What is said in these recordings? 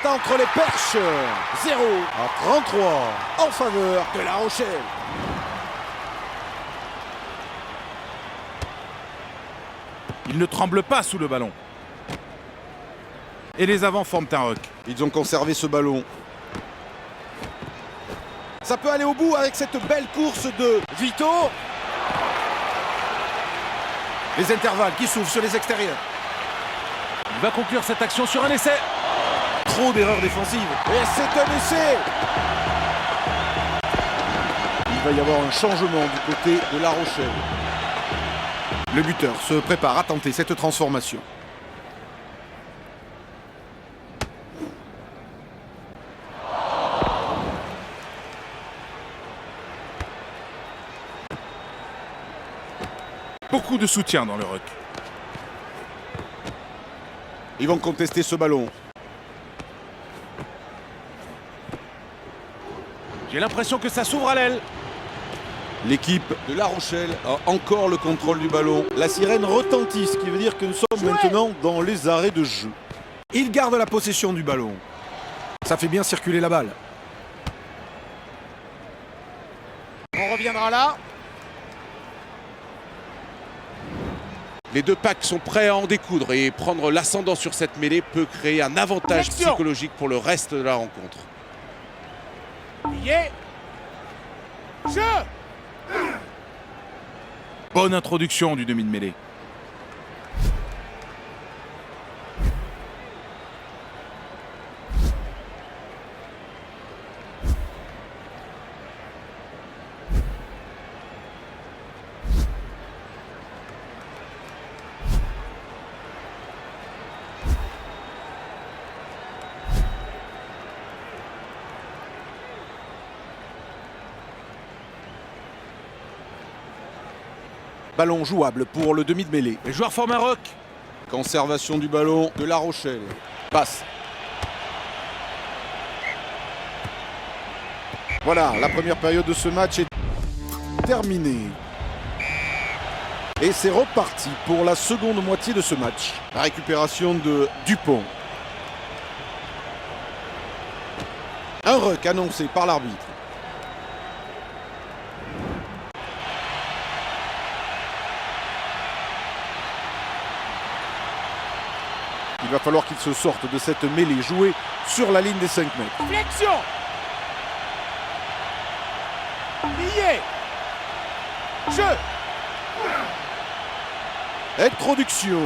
C'est entre les perches. 0 à 33 en faveur de La Rochelle. Il ne tremble pas sous le ballon. Et les avants forment un ruck. Ils ont conservé ce ballon. Ça peut aller au bout avec cette belle course de Vito. Les intervalles qui s'ouvrent sur les extérieurs. Il va conclure cette action sur un essai. Trop d'erreurs défensives. Et c'est un essai. Il va y avoir un changement du côté de La Rochelle. Le buteur se prépare à tenter cette transformation. Beaucoup de soutien dans le ruck. Ils vont contester ce ballon. J'ai l'impression que ça s'ouvre à l'aile. L'équipe de La Rochelle a encore le contrôle du ballon. La sirène retentit, ce qui veut dire que nous sommes maintenant dans les arrêts de jeu. Il garde la possession du ballon. Ça fait bien circuler la balle. On reviendra là. Les deux packs sont prêts à en découdre et prendre l'ascendant sur cette mêlée peut créer un avantage psychologique pour le reste de la rencontre. Jeu. Bonne introduction du demi de mêlée. Ballon jouable pour le demi de mêlée. Les joueurs forment un ruck. Conservation du ballon de La Rochelle. Passe. Voilà, la première période de ce match est terminée. Et c'est reparti pour la seconde moitié de ce match. La récupération de Dupont. Un ruck annoncé par l'arbitre. Il va falloir qu'il se sorte de cette mêlée jouée sur la ligne des 5 mètres. Flexion. Lié. Jeu. Introduction.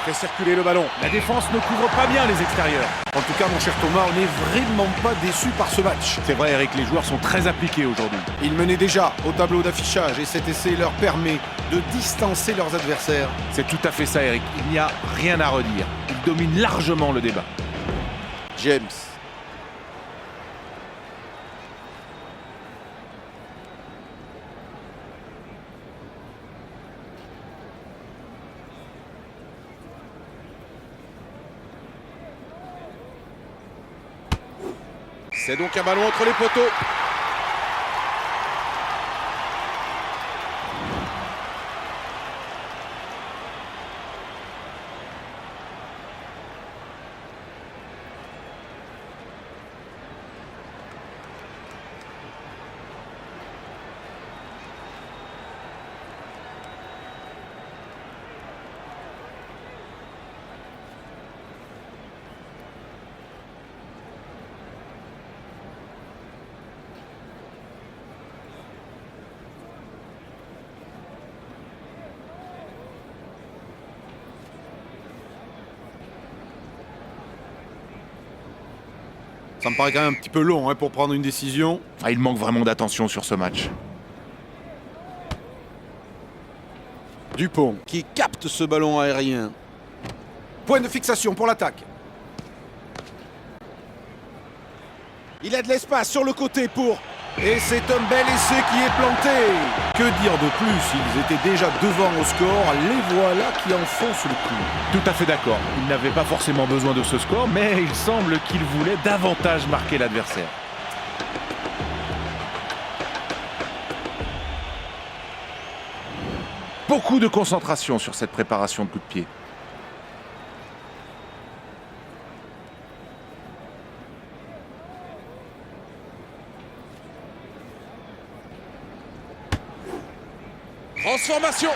Fait circuler le ballon. La défense ne couvre pas bien les extérieurs. En tout cas, mon cher Thomas, on n'est vraiment pas déçu par ce match. C'est vrai, Eric, les joueurs sont très appliqués aujourd'hui. Ils menaient déjà au tableau d'affichage et cet essai leur permet de distancer leurs adversaires. C'est tout à fait ça, Eric. Il n'y a rien à redire. Ils dominent largement le débat. James. C'est donc un ballon entre les poteaux. Ça me paraît quand même un petit peu long pour prendre une décision. Ah, il manque vraiment d'attention sur ce match. Dupont qui capte ce ballon aérien. Point de fixation pour l'attaque. Il a de l'espace sur le côté pour Et c'est un bel essai qui est planté. Que dire de plus? Ils étaient déjà devant au score. Les voilà qui enfoncent le coup. Tout à fait d'accord. Il n'avait pas forcément besoin de ce score, mais il semble qu'il voulait davantage marquer l'adversaire. Beaucoup de concentration sur cette préparation de coup de pied. Transformation.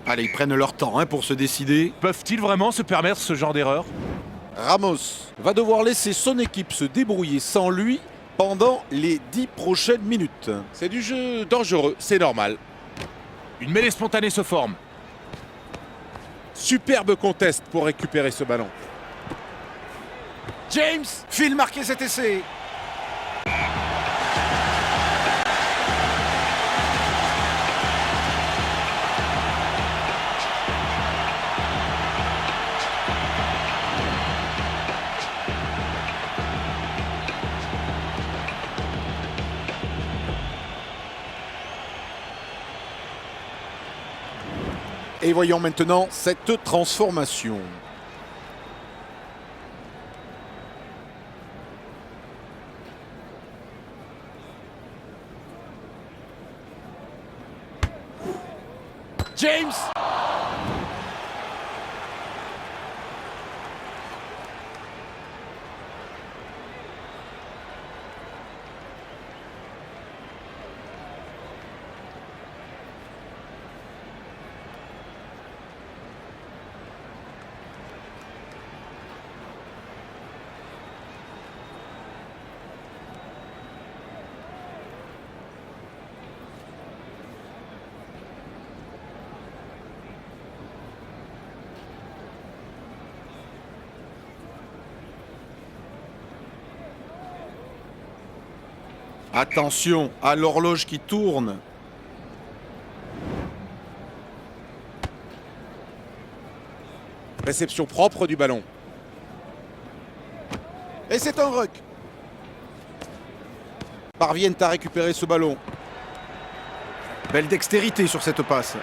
Allez, ils prennent leur temps pour se décider. Peuvent-ils vraiment se permettre ce genre d'erreur? Ramos va devoir laisser son équipe se débrouiller sans lui pendant les 10 prochaines minutes. C'est du jeu dangereux, c'est normal. Une mêlée spontanée se forme. Superbe contest pour récupérer ce ballon. James file marquer cet essai. Et voyons maintenant cette transformation. James! Attention à l'horloge qui tourne. Réception propre du ballon. Et c'est un ruck. Parviennent à récupérer ce ballon. Belle dextérité sur cette passe.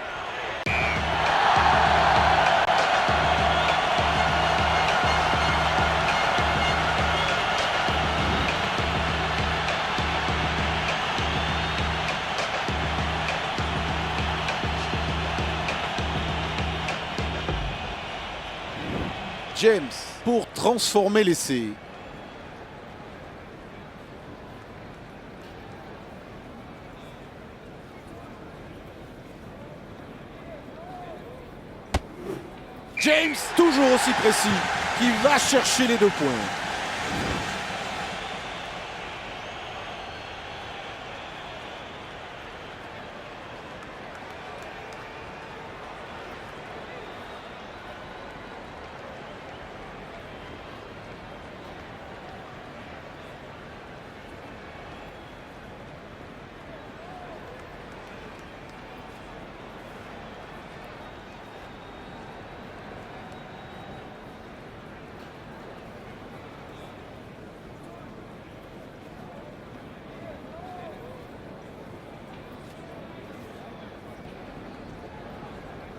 James pour transformer l'essai. James, toujours aussi précis, qui va chercher les 2 points.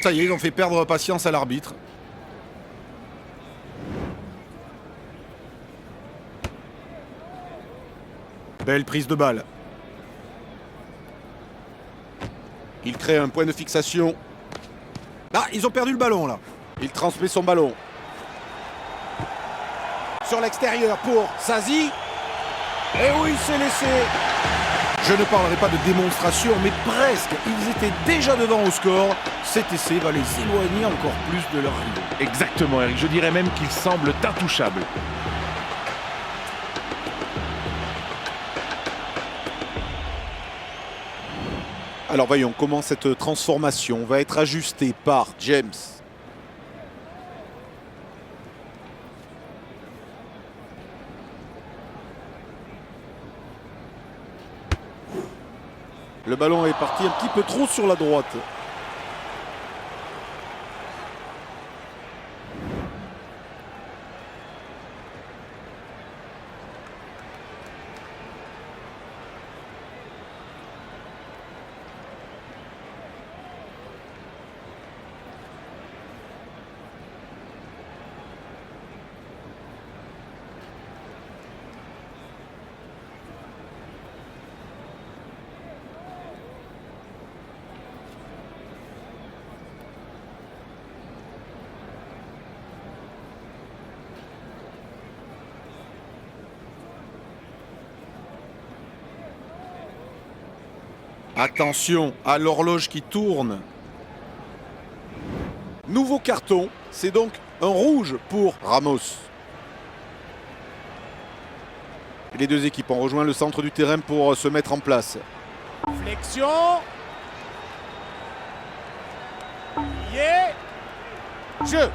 Ça y est, ils ont fait perdre patience à l'arbitre. Belle prise de balle. Il crée un point de fixation. Ah, ils ont perdu le ballon là. Il transmet son ballon. Sur l'extérieur pour Sazi. Et oui, c'est laissé. Je ne parlerai pas de démonstration, mais presque. Ils étaient déjà devant au score. Cet essai va les éloigner encore plus de leur rivaux. Exactement, Eric. Je dirais même qu'ils semblent intouchables. Alors voyons comment cette transformation va être ajustée par James. Le ballon est parti un petit peu trop sur la droite. Attention à l'horloge qui tourne. Nouveau carton, c'est donc un rouge pour Ramos. Les deux équipes ont rejoint le centre du terrain pour se mettre en place. Flexion. Jeu.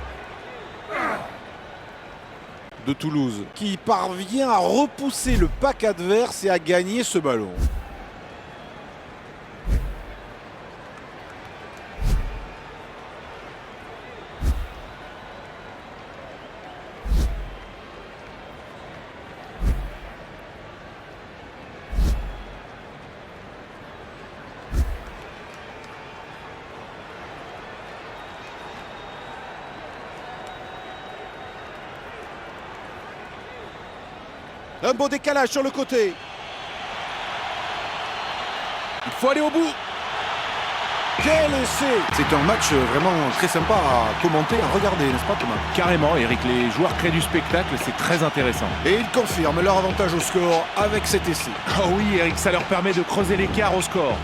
De Toulouse, qui parvient à repousser le pack adverse et à gagner ce ballon. Un beau décalage sur le côté. Il faut aller au bout. Quel essai! C'est un match vraiment très sympa à commenter, à regarder, n'est-ce pas Thomas? Carrément, Eric. Les joueurs créent du spectacle, c'est très intéressant. Et ils confirment leur avantage au score avec cet essai. Oh oui, Eric, ça leur permet de creuser l'écart au score.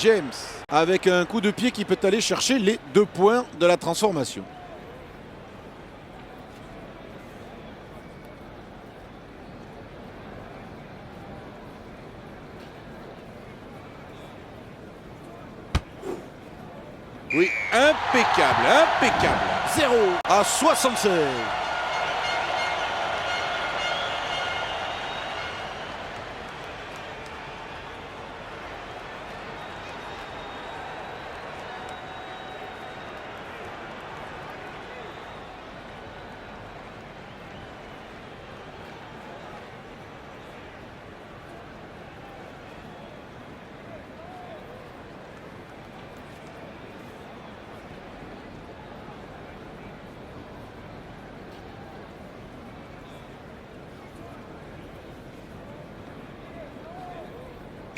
James, avec un coup de pied qui peut aller chercher les 2 points de la transformation. Oui, impeccable, impeccable. 0 à 76.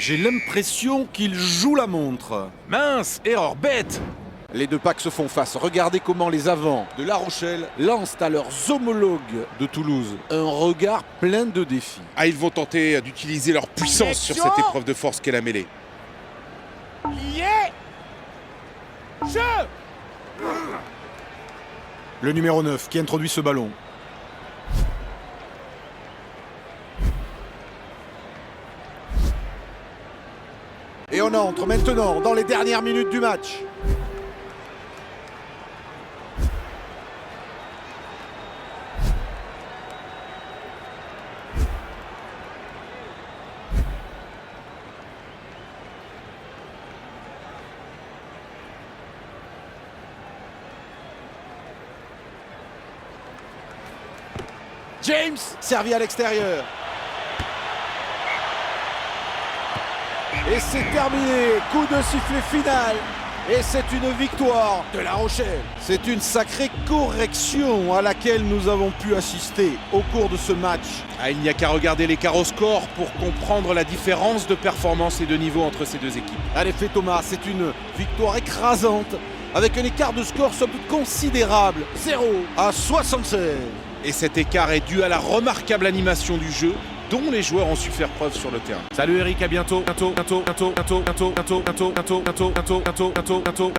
J'ai l'impression qu'il joue la montre. Mince, erreur bête. Les deux packs se font face. Regardez comment les avants de La Rochelle lancent à leurs homologues de Toulouse un regard plein de défis. Ah, ils vont tenter d'utiliser leur puissance sur cette épreuve de force qu'est la mêlée. Jeu. Le numéro 9 qui introduit ce ballon. Et on entre maintenant dans les dernières minutes du match. James, servi à l'extérieur. Et c'est terminé, coup de sifflet final. Et c'est une victoire de La Rochelle. C'est une sacrée correction à laquelle nous avons pu assister au cours de ce match. Ah, il n'y a qu'à regarder l'écart au score pour comprendre la différence de performance et de niveau entre ces deux équipes. En effet Thomas, c'est une victoire écrasante avec un écart de score somme toute considérable, 0 à 76. Et cet écart est dû à la remarquable animation du jeu dont les joueurs ont su faire preuve sur le terrain. Salut Eric, à bientôt.